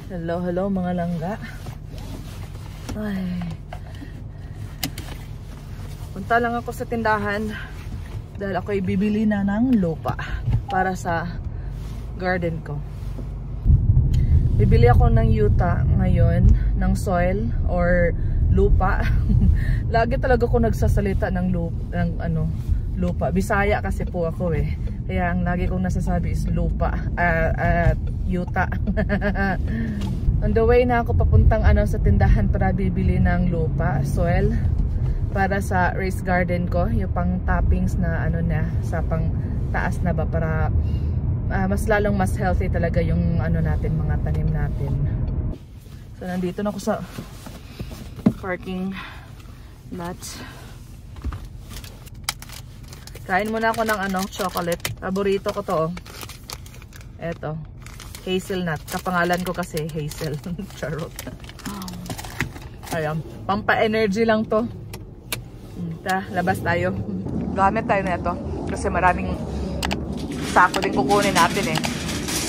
Hello, hello mga langga. Ay. Punta lang ako sa tindahan dahil ako'y bibili na ng lupa para sa garden ko. Bibili ako ng yuta ngayon, ng soil or lupa. Lagi talaga ako nagsasalita ng lupa. Bisaya kasi po ako eh. Kaya ang lagi kong nasasabi is lupa at yuta. On the way na ako papuntang sa tindahan para bibili ng lupa, soil para sa raised garden ko, yung pang toppings na sa pang taas na ba para mas lalong mas healthy talaga yung natin, mga tanim natin. So nandito na ako sa parking lot. Kain muna ako ng chocolate. Paborito ko to. Eto. Hazelnut. Kapangalan ko kasi Hazel. Charot. Ayan. Pampa-energy lang to. Labas tayo. Gamit tayo na ito. Kasi maraming sako din kukunin natin eh.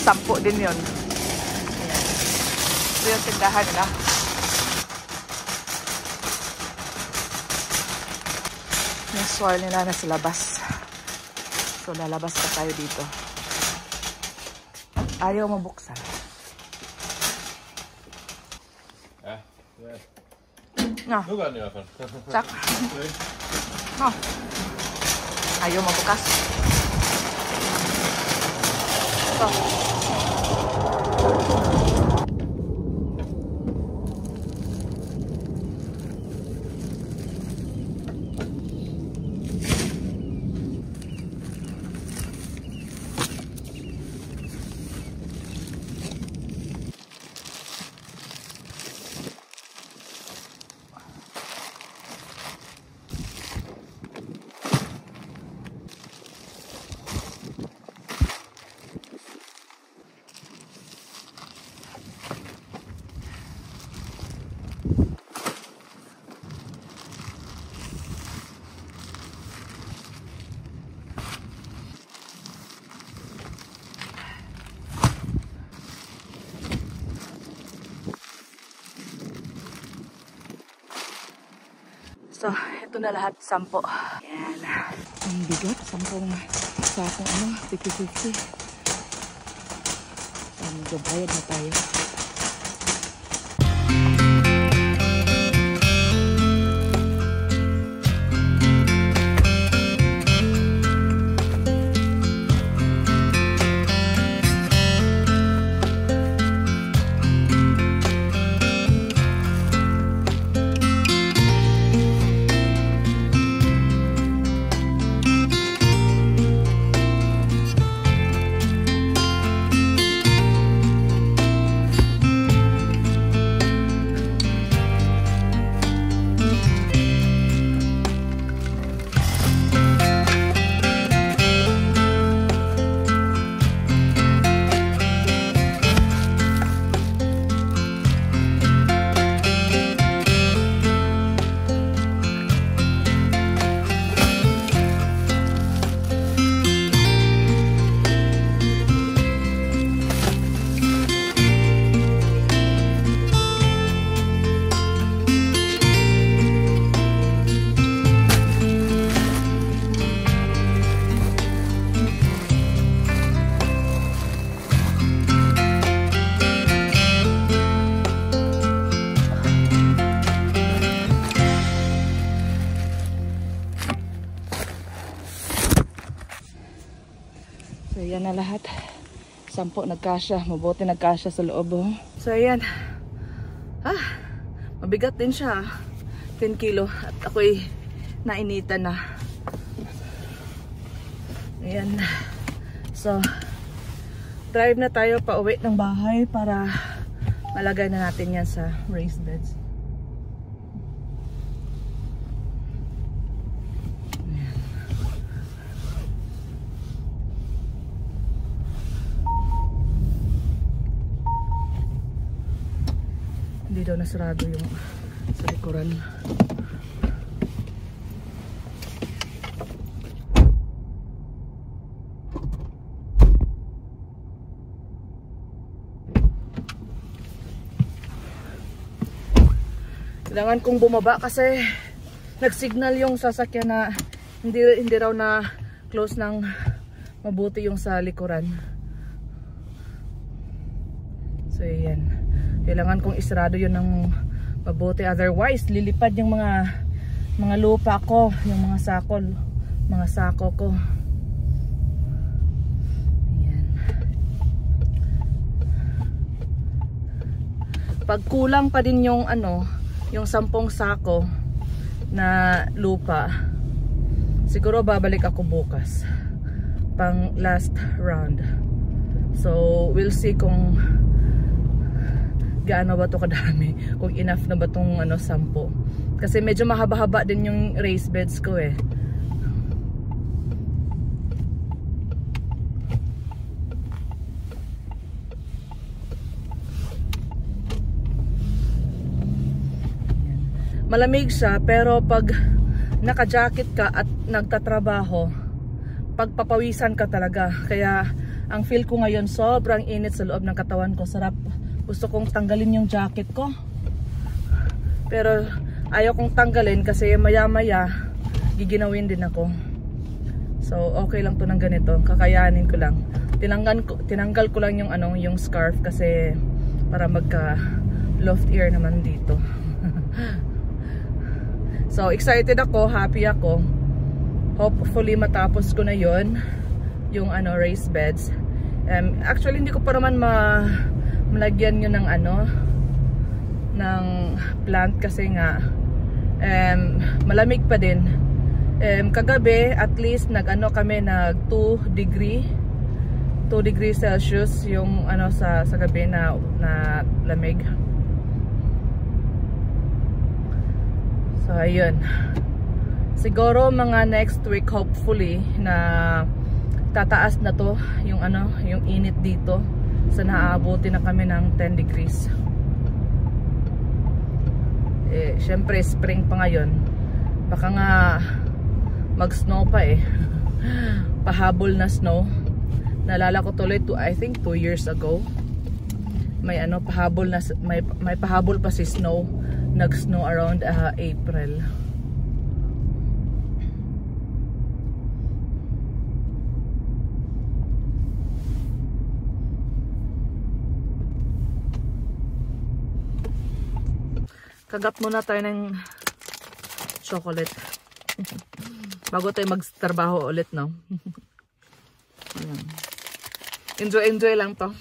10 din yun. Ayan. Ito yung tindahan nila. Yung soil nila na sa labas. So lalabas pa tayo dito. Ayaw mabuksan. No. Sak. No. Ayaw mabukas. Ito. So, ito na lahat, 10. Yan. Ang bigat, 10 sa akong 50-50. So, magbabayad na tayo. So yan na lahat. 10 nagkasya. Mabuti nagkasya sa loob. So ayan. Mabigat din siya. 10 kilo. At ako'y nainitan na. Ayan. So drive na tayo pa uwi ng bahay para malagay na natin yan sa raised beds. Hindi daw nasarado yung sa likuran. Kailangan kong bumaba kasi nag-signal yung sasakyan na hindi raw na close ng mabuti yung sa likuran. So yan, kailangan kong isarado yun ng mabuti, otherwise lilipad yung mga lupa ko, yung mga sako ko. Ayan. Pag kulang pa din yung yung 10 sako na lupa, siguro babalik ako bukas pang last round. So we'll see kung gaano ba to kadami, kung enough na ba tong 10, kasi medyo mahaba-haba din yung raised beds ko eh. Malamig siya, pero pag naka-jacket ka at nagtatrabaho, pagpapawisan ka talaga. Kaya ang feel ko ngayon, sobrang init sa loob ng katawan ko. Sarap. Gusto kong tanggalin yung jacket ko, pero ayaw kong tanggalin kasi maya-maya giginawin din ako. So okay lang to ng ganito, kakayanin ko lang. Tinanggal ko lang yung yung scarf kasi para magka loft air naman dito. So excited ako, happy ako. Hopefully matapos ko na yon, yung raised beds. Actually hindi ko pa naman malagyan yun ng ng plant kasi nga malamig pa din. Kagabi at least kami nag 2 degrees Celsius yung sa gabi na lamig. So ayun, siguro mga next week hopefully na tataas na to yung yung init dito. So naaabuti na kami ng 10 degrees. Syempre spring pa ngayon, baka nga mag snow pa eh. Pahabol na snow. Naalala ko tuloy I think 2 years ago may pahabol na, may pahabol pa si snow. Nag snow around April. Kagat muna tayo ng chocolate bago tayo magtrabaho ulit, no? Enjoy lang to.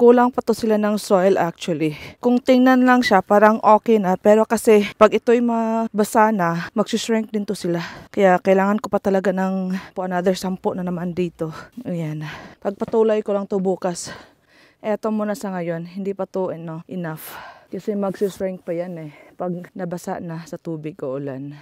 kulang pa to sila ng soil actually. Kung tingnan lang siya, parang okay na. Pero kasi pag ito'y mabasa na, mag-shrink din to sila. Kaya kailangan ko pa talaga ng another 10 na naman dito. Ayan. Pagpatuloy ko lang to bukas. Eto muna sa ngayon, hindi pa to enough. Kasi mag-shrink pa yan pag nabasa na sa tubig o ulan.